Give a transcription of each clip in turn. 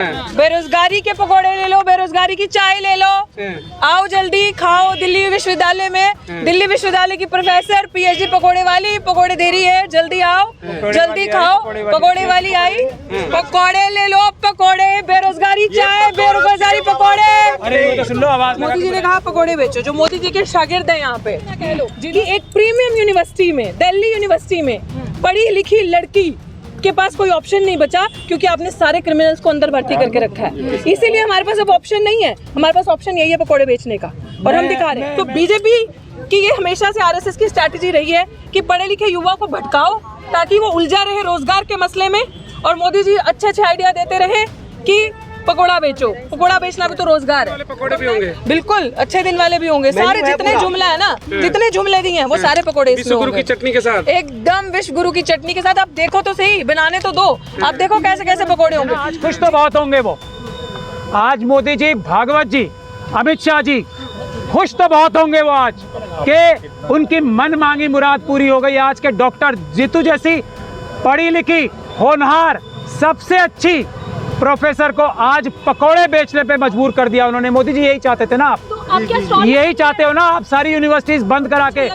बेरोजगारी के पकोड़े ले लो, बेरोजगारी की चाय ले लो, आओ जल्दी खाओ। दिल्ली विश्वविद्यालय में दिल्ली विश्वविद्यालय की प्रोफेसर पीएचडी पकोड़े वाली पकोड़े दे रही है, जल्दी आओ जल्दी खाओ। पकोड़े वाली आई, पकोड़े ले लो, पकोड़े, बेरोजगारी चाय, बेरोजगारी पकोड़े। अरे तो सुन लो आवाज। मोदी जी ने कहा पकोड़े बेचो, जो मोदी जी के शागिर्द है यहाँ पे, जिनकी एक प्रीमियम यूनिवर्सिटी में, दिल्ली यूनिवर्सिटी में पढ़ी लिखी लड़की के पास कोई ऑप्शन नहीं बचा, क्योंकि आपने सारे क्रिमिनल्स को अंदर भर्ती करके रखा है। इसीलिए हमारे पास अब ऑप्शन नहीं है, हमारे पास ऑप्शन यही है पकोड़े बेचने का, और हम दिखा रहे हैं। तो बीजेपी की ये हमेशा से आरएसएस की स्ट्रैटेजी रही है कि पढ़े लिखे युवा को भटकाओ ताकि वो उलझा रहे रोजगार के मसले में, और मोदी जी अच्छे अच्छे आइडिया देते रहे कि पकोड़ा बेचो। पकोड़ा बेचना भी तो रोजगार है। पकोड़े भी होंगे, बिल्कुल अच्छे दिन वाले भी होंगे। सारे जितने जुमला है ना, जितने जुमले दिए हैं वो सारे पकोड़े इसमें गुरु की चटनी के साथ, एकदम विश्व गुरु की चटनी के साथ। आप देखो तो सही, बनाने तो दो, आप देखो कैसे कैसे पकोड़े होंगे। आज खुश तो बहुत होंगे वो, आज मोदी जी, भागवत जी, अमित शाह जी खुश तो बहुत होंगे वो आज कि उनकी मन मांगी मुराद पूरी हो गई। आज के डॉक्टर जीतू जैसी पढ़ी लिखी होनहार सबसे अच्छी प्रोफेसर को आज पकोड़े बेचने पे मजबूर कर दिया उन्होंने। मोदी जी यही चाहते थे ना आप, यही चाहते हो ना आप, सारी यूनिवर्सिटीज बंद करा के।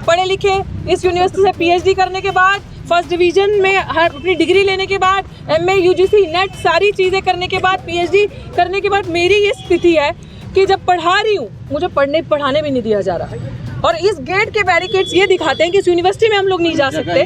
पढ़े लिखे इस यूनिवर्सिटी से पीएचडी करने के बाद, फर्स्ट डिवीजन में अपनी डिग्री लेने के बाद, एमए यूजीसी नेट सारी चीजें करने के बाद, पीएचडी करने के बाद मेरी ये स्थिति है कि जब पढ़ा रही हूँ मुझे पढ़ाने भी नहीं दिया जा रहा। और इस गेट के बैरिकेड्स ये दिखाते हैं कि इस यूनिवर्सिटी में हम लोग नहीं जा सकते,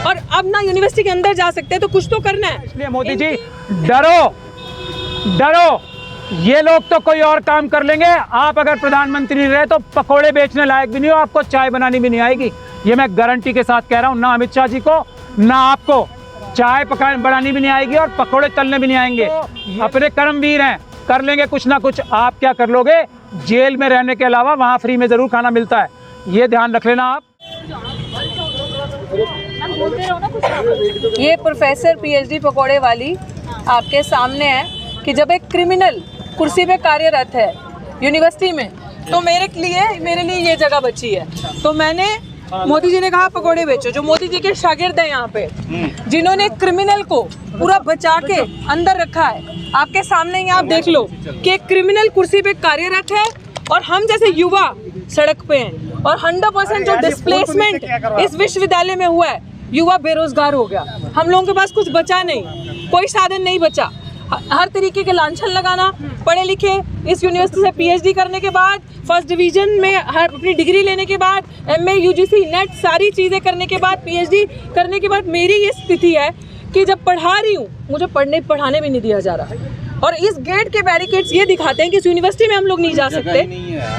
और अब ना यूनिवर्सिटी के अंदर जा सकते, तो कुछ तो करना है। इसलिए मोदी जी डरो डरो, ये लोग तो कोई और काम कर लेंगे। आप अगर प्रधानमंत्री रहे तो पकोड़े बेचने लायक भी नहीं हो, आपको चाय बनानी भी नहीं आएगी। ये मैं गारंटी के साथ कह रहा हूँ, ना अमित शाह जी को ना आपको चाय बनानी भी नहीं आएगी और पकोड़े तलने भी नहीं आएंगे। अपने कर्मवीर हैं, कर लेंगे कुछ ना कुछ। आप क्या कर लोगे, जेल में रहने के अलावा वहाँ फ्री में जरूर खाना मिलता है, ये ध्यान रख लेना आप। ये प्रोफेसर पीएचडी पकोड़े वाली आपके सामने है कि जब एक क्रिमिनल कुर्सी पे कार्यरत है यूनिवर्सिटी में, तो मेरे लिए ये जगह बची है। तो मैंने, मोदी जी ने कहा पकोड़े बेचो, जो मोदी जी के शागिर्द हैं यहाँ पे, जिन्होंने क्रिमिनल को पूरा बचा के अंदर रखा है, आपके सामने ही आप देख लो कि एक क्रिमिनल कुर्सी पे कार्यरत है और हम जैसे युवा सड़क पे हैं, और 100% जो डिस्प्लेसमेंट इस विश्वविद्यालय में हुआ है, युवा बेरोजगार हो गया। हम लोगों के पास कुछ बचा नहीं, कोई साधन नहीं बचा। हर तरीके के लांछन लगाना, पढ़े लिखे इस यूनिवर्सिटी से पीएचडी करने के बाद, फर्स्ट डिवीजन में अपनी डिग्री लेने के बाद, एमए यूजीसी नेट सारी चीज़ें करने के बाद, पीएचडी करने के बाद मेरी ये स्थिति है कि जब पढ़ा रही हूँ मुझे पढ़ाने भी नहीं दिया जा रहा। और इस गेट के बैरिकेड्स ये दिखाते हैं कि इस यूनिवर्सिटी में हम लोग नहीं जा सकते,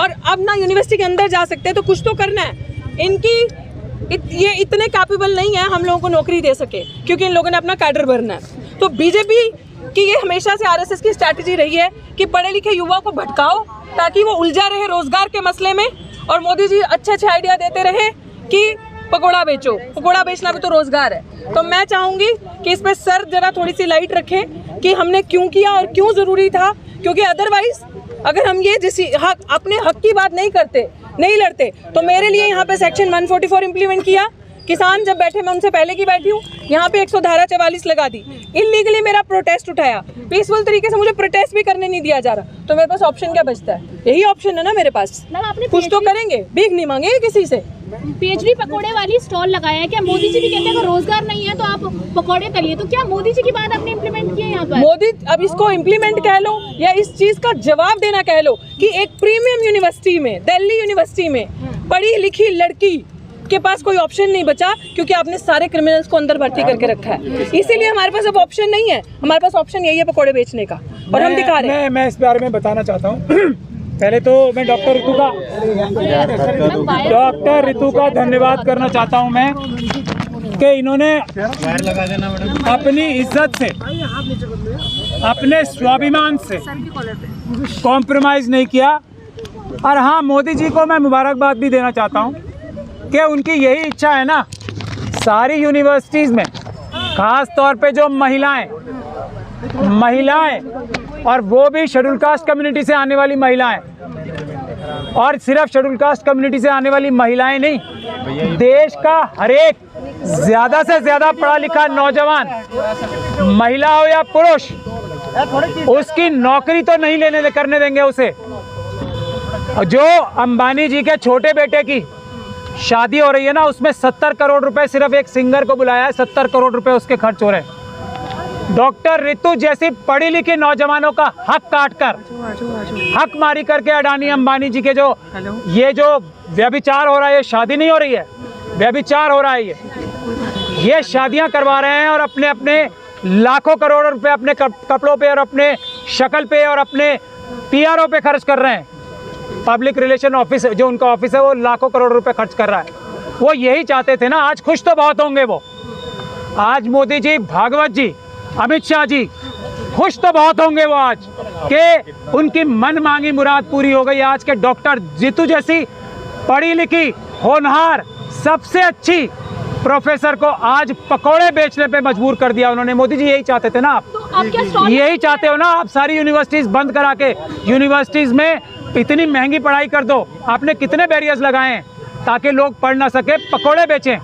और अब ना यूनिवर्सिटी के अंदर जा सकते, तो कुछ तो करना है। ये इतने कैपेबल नहीं है हम लोगों को नौकरी दे सके, क्योंकि इन लोगों ने अपना कैडर भरना है। तो बीजेपी कि ये हमेशा से आरएसएस की स्ट्रैटेजी रही है कि पढ़े लिखे युवा को भटकाओ ताकि वो उलझा रहे रोजगार के मसले में, और मोदी जी अच्छे अच्छे आइडिया देते रहे कि पकोड़ा बेचो। पकोड़ा बेचना भी तो रोजगार है। तो मैं चाहूंगी कि इस पे सर जरा थोड़ी सी लाइट रखें कि हमने क्यों किया और क्यों जरूरी था, क्योंकि अदरवाइज अगर हम ये अपने हक की बात नहीं करते, नहीं लड़ते, तो मेरे लिए यहाँ पे सेक्शन 144 इम्प्लीमेंट किया। किसान जब बैठे, मैं उनसे पहले की बैठी हूँ, यहाँ पे 100 44 लगा दी। इलीगली मेरा प्रोटेस्ट उठाया, पीसफुल तरीके से मुझे प्रोटेस्ट भी करने नहीं दिया जा रहा, तो मेरे पास ऑप्शन क्या बचता है? यही ऑप्शन है ना मेरे पास। कुछ तो करेंगे, भीख नहीं मांगेंगे किसी से। पीएचडी पकोड़े वाली स्टॉल लगाया है, क्या मोदी जी भी कहते हैं अगर रोजगार नहीं है तो आप पकोड़े तलिए, तो क्या मोदी जी की बात आपने इम्प्लीमेंट की है यहाँ पर? मोदी, अब इसको इम्प्लीमेंट कह लो या इस चीज का जवाब देना कह लो कि एक प्रीमियम यूनिवर्सिटी में, दिल्ली यूनिवर्सिटी में पढ़ी लिखी लड़की के पास कोई ऑप्शन नहीं बचा, क्योंकि आपने सारे क्रिमिनल्स को अंदर भर्ती करके रखा है। इसीलिए हमारे पास अब ऑप्शन नहीं है, हमारे पास ऑप्शन यही है पकोड़े बेचने का, और हम दिखा रहे हैं। मैं इस बारे में बताना चाहता हूँ। पहले तो मैं डॉक्टर ऋतु का धन्यवाद करना चाहता हूँ मैं कि इन्होंने अपनी इज्जत से, अपने स्वाभिमान से कॉम्प्रोमाइज नहीं किया। और हाँ, मोदी जी को मैं मुबारकबाद भी देना चाहता हूँ कि उनकी यही इच्छा है ना, सारी यूनिवर्सिटीज़ में खास तौर पे जो महिलाएं और वो भी शेड्यूल कास्ट कम्युनिटी से आने वाली महिलाएं, और सिर्फ शेड्यूल कास्ट कम्युनिटी से आने वाली महिलाएं नहीं, देश का हर एक ज़्यादा से ज़्यादा पढ़ा लिखा नौजवान, महिला हो या पुरुष, उसकी नौकरी तो नहीं करने देंगे उसे। जो अंबानी जी के छोटे बेटे की शादी हो रही है ना, उसमें 70 करोड़ रुपए सिर्फ एक सिंगर को बुलाया है, 70 करोड़ रुपए उसके खर्च हो रहे हैं। डॉक्टर रितु जैसी पढ़ी लिखी नौजवानों का हक काटकर, हक मारी करके अडानी अंबानी जी के ये जो व्यभिचार हो रहा है, ये शादी नहीं हो रही है, व्यभिचार हो रहा है, ये शादियां करवा रहे हैं और अपने अपने लाखों करोड़ रुपए अपने कपड़ों पे और अपने शक्ल पे और अपने पीआरओ पे खर्च कर रहे हैं। पब्लिक रिलेशन ऑफिस जो उनका ऑफिस है, वो लाखों करोड़ रुपए खर्च कर रहा है। वो यही चाहते थे ना। आज खुश तो बहुत होंगे वो, आज मोदी जी, भागवत जी, अमित शाह जी खुश तो बहुत होंगे वो आज कि उनकी मन मांगी मुराद पूरी हो गई। आज के डॉक्टर रितु जैसी पढ़ी लिखी, होनहार, सबसे अच्छी प्रोफेसर को आज पकौड़े बेचने पे मजबूर कर दिया उन्होंने। मोदी जी यही चाहते थे ना आप, यही चाहते हो ना आप। सारी यूनिवर्सिटीज बंद करा के यूनिवर्सिटीज में इतनी महंगी पढ़ाई कर दो। आपने कितने बैरियर्स लगाए हैं ताकि लोग पढ़ ना सके, पकौड़े बेचें।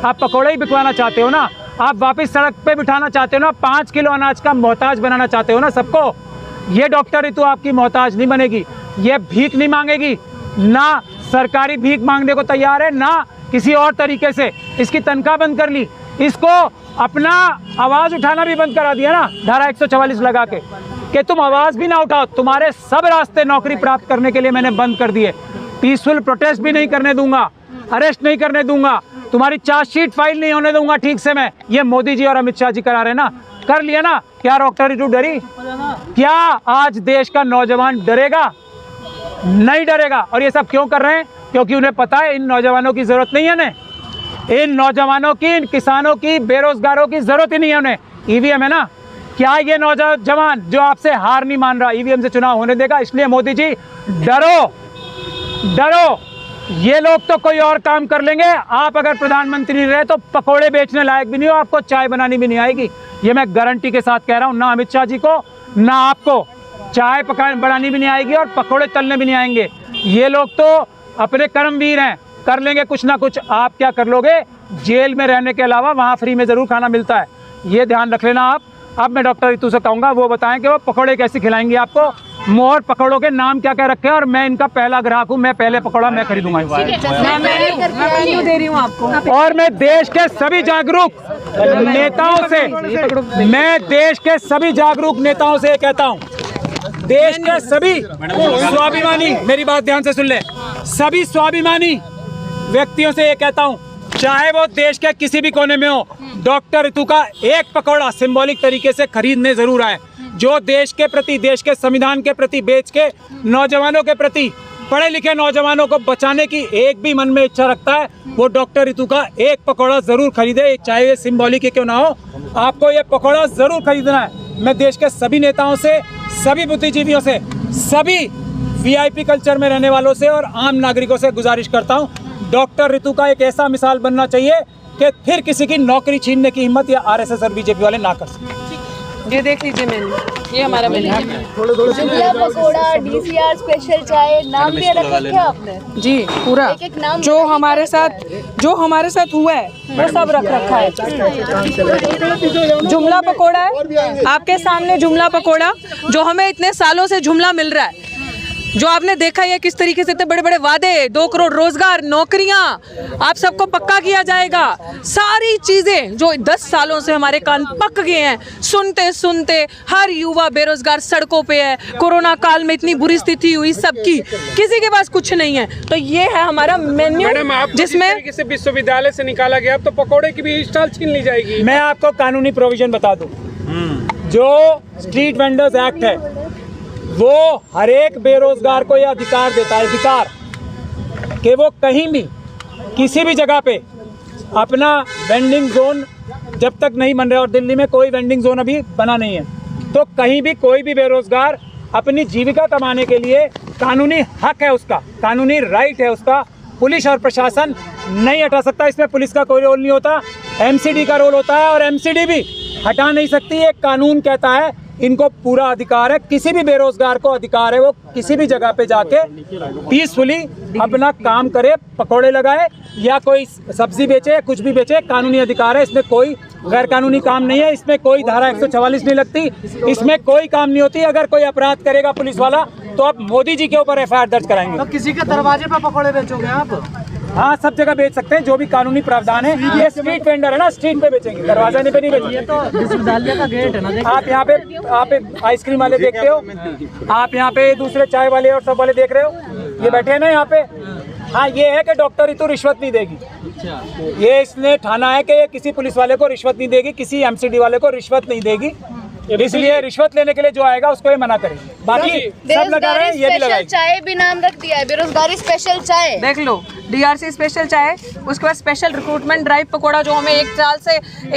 आप पकौड़े ही बिकवाना चाहते हो ना, आप वापस सड़क पे बिठाना चाहते हो ना, 5 किलो अनाज का मोहताज बनाना चाहते हो ना सबको। ये डॉक्टर रितु आपकी मोहताज नहीं बनेगी, ये भीख नहीं मांगेगी, ना सरकारी भीख मांगने को तैयार है, ना किसी और तरीके से। इसकी तनख्वाह बंद कर ली, इसको अपना आवाज़ उठाना भी बंद करा दिया ना, धारा 144 लगा के कि तुम आवाज़ भी ना उठाओ। तुम्हारे सब रास्ते नौकरी प्राप्त करने के लिए मैंने बंद कर दिए। पीसफुल प्रोटेस्ट भी नहीं करने दूंगा, अरेस्ट नहीं करने दूंगा, तुम्हारी चार्जशीट फाइल नहीं होने दूंगा ठीक से मैं। ये मोदी जी और अमित शाह जी करा रहे ना, कर लिया ना। क्या डॉक्टर रितु डरी? क्या आज देश का नौजवान डरेगा? नहीं डरेगा। और ये सब क्यों कर रहे हैं? क्योंकि उन्हें पता है इन नौजवानों की जरूरत नहीं है उन्हें, इन नौजवानों की, इन किसानों की, बेरोजगारों की जरूरत ही नहीं है उन्हें। ईवीएम है ना, क्या ये नौजवान जो आपसे हार नहीं मान रहा ईवीएम से चुनाव होने देगा? इसलिए मोदी जी डरो, डरो। ये लोग तो कोई और काम कर लेंगे। आप अगर प्रधानमंत्री रहे तो पकोड़े बेचने लायक भी नहीं हो, आपको चाय बनानी भी नहीं आएगी। ये मैं गारंटी के साथ कह रहा हूँ। ना अमित शाह जी को, ना आपको चाय बनानी भी नहीं आएगी और पकोड़े तलने भी नहीं आएंगे। ये लोग तो अपने कर्मवीर हैं, कर लेंगे कुछ ना कुछ। आप क्या कर लोगे? जेल में रहने के अलावा वहाँ फ्री में ज़रूर खाना मिलता है, ये ध्यान रख लेना आप। अब मैं डॉक्टर रितु से कहूँगा वो बताएं कि वो पकोड़े कैसे खिलाएंगे आपको, मोर पकौड़ों के नाम क्या क्या रखे हैं, और मैं इनका पहला ग्राहक हूँ। मैं पहले पकौड़ा मैं खरीदूंगा। मैं दे रही हूँ आपको। और मैं देश के सभी जागरूक नेताओं से, मैं देश के सभी जागरूक नेताओं से कहता हूँ, देश के सभी स्वाभिमानी, मेरी बात ध्यान से सुन ले, सभी स्वाभिमानी व्यक्तियों से ये कहता हूँ, चाहे वो देश के किसी भी कोने में हो, डॉक्टर रितु का एक पकौड़ा सिंबॉलिक तरीके से खरीदने जरूर आए। जो देश के प्रति, देश के संविधान के प्रति, देश के नौजवानों के प्रति, पढ़े लिखे नौजवानों को बचाने की एक भी मन में इच्छा रखता है, वो डॉक्टर रितु का एक पकौड़ा जरूर खरीदे, चाहे ये सिंबॉलिक क्यों ना हो। आपको ये पकौड़ा जरूर खरीदना है। मैं देश के सभी नेताओं से, सभी बुद्धिजीवियों से, सभी वीआईपी कल्चर में रहने वालों से और आम नागरिकों से गुजारिश करता हूँ, डॉक्टर रितु का एक ऐसा मिसाल बनना चाहिए कि फिर किसी की नौकरी छीनने की हिम्मत या आरएसएस और बीजेपी वाले ना कर सकें। ये देख लीजिए मेन्यू, ये हमारा मेन्यू है। जुमला पकोड़ा, डीसीआर स्पेशल चाय, नाम भी अलग रखा आपने? जी, पूरा एक नाम जो हमारे साथ हुआ है वो सब रख रखा है। जुमला पकोड़ा है आपके सामने, जुमला पकोड़ा जो हमें इतने सालों से जुमला मिल रहा है, जो आपने देखा है किस तरीके से इतने बड़े बड़े वादे, 2 करोड़ रोजगार, नौकरियां आप सबको पक्का किया जाएगा। सारी चीजें जो 10 सालों से हमारे कान पक गए हैं, सुनते सुनते हर युवा बेरोजगार सड़कों पे है। कोरोना काल में इतनी बुरी स्थिति हुई सबकी, किसी के पास कुछ नहीं है। तो ये है हमारा मेन्यू, जिसमें से विश्वविद्यालय से निकाला गया, तो पकोड़े की भी स्टॉल छीन ली जाएगी। मैं आपको कानूनी प्रोविजन बता दूं, जो स्ट्रीट वेंडर्स एक्ट है वो हर एक बेरोजगार को यह अधिकार देता है, अधिकार कि वो कहीं भी किसी भी जगह पे अपना वेंडिंग जोन जब तक नहीं बन रहा, और दिल्ली में कोई वेंडिंग जोन अभी बना नहीं है, तो कहीं भी कोई भी बेरोजगार अपनी जीविका कमाने के लिए कानूनी हक है उसका, कानूनी राइट है उसका। पुलिस और प्रशासन नहीं हटा सकता, इसमें पुलिस का कोई रोल नहीं होता, एमसीडी का रोल होता है, और एमसीडी भी हटा नहीं सकती। एक कानून कहता है इनको पूरा अधिकार है, किसी भी बेरोजगार को अधिकार है वो किसी भी जगह पे जाके पीसफुली अपना काम करे, पकौड़े लगाए या कोई सब्जी बेचे या कुछ भी बेचे, कानूनी अधिकार है। इसमें कोई गैर कानूनी काम नहीं है, इसमें कोई धारा 144 नहीं लगती, इसमें कोई काम नहीं होती। अगर कोई अपराध करेगा पुलिस वाला तो आप मोदी जी के ऊपर FIR दर्ज कराएंगे। तो किसी के दरवाजे पर पकौड़े बेचोगे आप? हाँ, सब जगह बेच सकते हैं, जो भी कानूनी प्रावधान है। ये स्ट्रीट वेंडर है ना, स्ट्रीट पे बेचेंगे, दरवाजा नहीं पे नहीं बेचेंगे। तो विश्वविद्यालय का गेट है ना, आप यहाँ पे आइसक्रीम वाले देखते हो, आप यहाँ पे दूसरे चाय वाले और सब वाले देख रहे हो, ये बैठे हैं ना यहाँ पे। हाँ, ये है कि डॉक्टर ऋतु रिश्वत नहीं देगी, ये इसने ठाना है कि ये किसी पुलिस वाले को रिश्वत नहीं देगी, किसी MCD वाले को रिश्वत नहीं देगी, इसलिए रिश्वत लेने के लिए जो आएगा उसको ये मना करेंगे। बाकी सब लगा रहे हैं, ये भी लगाएंगे। चाय भी नाम रख दिया है, बेरोजगारी स्पेशल चाय। देख लो, DRC स्पेशल चाय, उसके बाद स्पेशल रिक्रूटमेंट ड्राइव पकौड़ा, जो हमें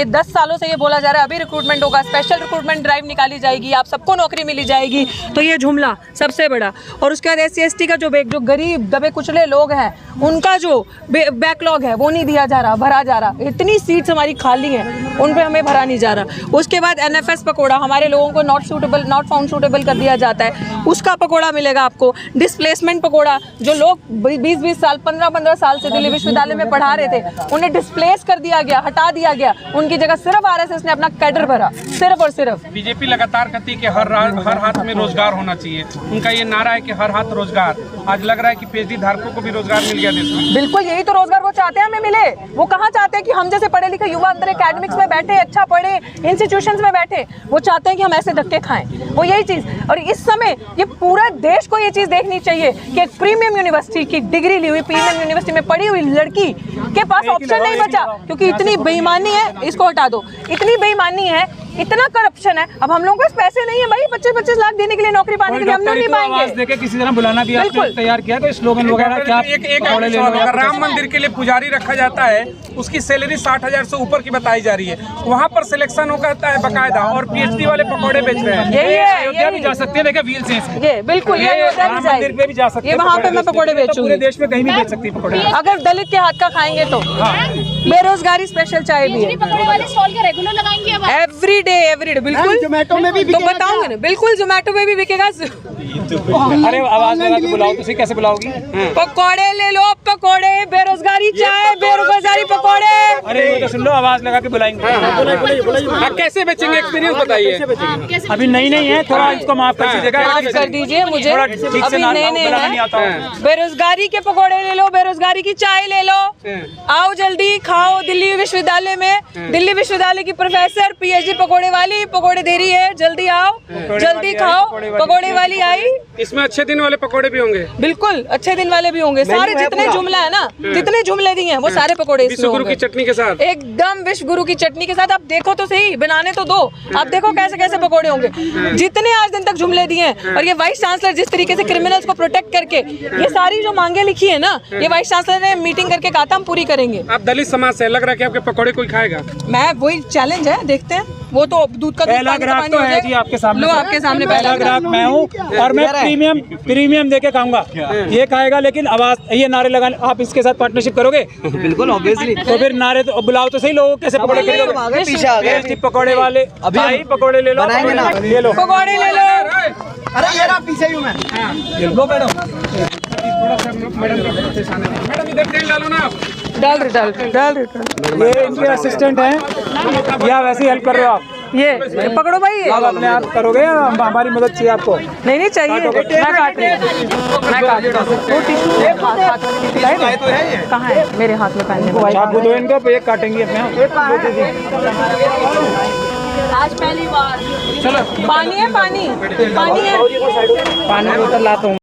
10 सालों से ये बोला जा रहा है, अभी रिक्रूटमेंट होगा, स्पेशल रिक्रूटमेंट ड्राइव निकाली जाएगी, आप सबको नौकरी मिली जाएगी। तो ये जुमला सबसे बड़ा। और उसके बाद SC ST का जो गरीब दबे कुचले लोग हैं उनका जो बैकलॉग है वो नहीं दिया जा रहा, भरा जा रहा। इतनी सीट्स हमारी खाली हैं, उन पर हमें भरा नहीं जा रहा। उसके बाद NFS पकौड़ा, हमारे लोगों को नॉट फाउंड सूटेबल कर दिया जाता है, उसका पकौड़ा मिलेगा आपको। डिस्प्लेसमेंट पकौड़ा, जो लोग 20-20 साल 15-15 साल से दिल्ली विश्वविद्यालय में पढ़ा रहे थे, उन्हें डिस्प्लेस कर दिया गया, हटा दिया गया, उनकी जगह सिर्फ RSS ने अपना कैडर भरा, सिर्फ और सिर्फ। बीजेपी लगातार कहती है कि हर हाथ में रोजगार होना चाहिए, उनका ये नारा है कि हर हाथ रोजगार। आज लग रहा है कि PhD धारकों को भी रोजगार मिल गया देश में। बिल्कुल, यही तो रोजगार वो चाहते हैं हमें मिले। वो कहाँ चाहते हैं कि हम जैसे पढ़े लिखे युवा अंदर एकेडमिक्स में बैठे, अच्छा पढ़े, इंस्टीट्यूशंस में बैठे। वो चाहते हैं कि हम ऐसे धक्के खाएं, वो यही चीज। और इस समय ये पूरा देश को ये चीज देखनी चाहिए कि एक प्रीमियम यूनिवर्सिटी की डिग्री ली हुई, प्रीमियम यूनिवर्सिटी में पढ़ी हुई लड़की के पास ऑप्शन नहीं बचा, क्योंकि इतनी बेईमानी है। इसको हटा दो, इतनी बेईमानी है, इतना करप्शन है। अब हम लोगों के पास पैसे नहीं है भाई 25-25 लाख देने के लिए, नौकरी पाने के लिए, हम लोग नहीं पाएंगे। देके किसी तरह बुलाना भी आपने तैयार किया, कोई स्लोगन वगैरह क्या? एक अगर राम मंदिर के लिए पुजारी रखा जाता है, उसकी सैलरी 60,000 से ऊपर की बताई जा रही है, वहाँ पर सिलेक्शन होता है बकायदा, और PhD वाले पकौड़े बेच रहे हैं। यही है, अयोध्या भी जा सकते हैं, देखिए व्हील से ये बिल्कुल, ये अयोध्या भी मंदिर पे भी जा सकते हैं, वहाँ पे मैं पकौड़े बेचूंगी। पूरे देश में कहीं भी बेच सकती है पकौड़े, अगर दलित के हाथ का खाएंगे तो। बेरोजगारी स्पेशल चाय भी है, पकौड़े वाले स्टॉल क्या रेगुलर लगाएंगे अब? एवरीडे बिल्कुल। जोमेटो में भी तो बताऊंगे ना, बिल्कुल जोमेटो में भी बिकेगा। अरे आवाज लगा के बुलाओ, तुम कैसे बुलाओगी? पकौड़े ले लो, पकौड़े, बेरोजगारी चाय, बेरोजगारी पकौड़े। अरे वो तो सुन लो, आवाज लगा के बुलाएंगे। कैसे बेचेंगे, एक्सपीरियंस बताइए। अभी नहीं है, थोड़ा इसको माफ कर दीजिएगा, माफ कर दीजिए मुझे, अभी नए हैं। बेरोजगारी के पकौड़े ले लो, बेरोजगारी की चाय ले लो, आओ जल्दी खाओ। दिल्ली विश्वविद्यालय में, दिल्ली विश्वविद्यालय की प्रोफेसर PhD पकौड़े वाली पकौड़े दे रही है, जल्दी आओ, जल्दी खाओ। पकौड़े वाली आई, इसमें अच्छे दिन वाले पकौड़े भी होंगे। बिल्कुल अच्छे दिन वाले भी होंगे, सारे जितने जुमला है ना, जितने जुमले दिए हैं वो सारे पकौड़े इसमें विश्व गुरु की चटनी के साथ, एकदम विश्व गुरु की चटनी के साथ। आप देखो तो सही, बनाने तो दो, आप देखो कैसे कैसे पकौड़े होंगे, जितने आज दिन तक जुमले दिए हैं। और ये वाइस चांसलर जिस तरीके से क्रिमिनल्स को प्रोटेक्ट करके ये सारी जो मांगे लिखी है ना, ये वाइस चांसलर ने मीटिंग करके कहा था हम पूरी करेंगे। आप दलित समाज से, लग रहा है कि आपके पकौड़े कोई खाएगा? मैं वही चैलेंज है, देखते हैं। वो तो दूध का पहला ग्राहक तो है जी आपके सामने, लो आपके सामने पहला ग्राहक मैं हूँ, और मैं प्रीमियम देके खाऊंगा, ये खाएगा। लेकिन आवाज, ये नारे लगाने, आप इसके साथ पार्टनरशिप करोगे? बिल्कुल ऑब्वियसली। तो फिर नारे तो बुलाओ तो सही, लोगों कैसे पकौड़े खरीदोगे? पीछे आ गए पकौड़े वाले अभी पकौड़े ले लो, ले लो पकौड़े ले लो। अरे यार पीछे ही हूँ मैं। लो मैडम, मैडम इधर तेल डालो ना आप। डाल रहे। ये इनके असिस्टेंट हैं या वैसे ही हेल्प कर रहे हो आप? ये पकड़ो भाई, ये आप अपने आप करोगे या हमारी मदद चाहिए आपको? नहीं चाहिए, मैं काट रही हूँ। वो टिश्यू कहाँ है? मेरे हाथ में पहनने को। आप दो इनको एक काटेंगी अपने आज पहली बार। चलो, पानी है, पानी है, पानी बोतल लाता हूँ।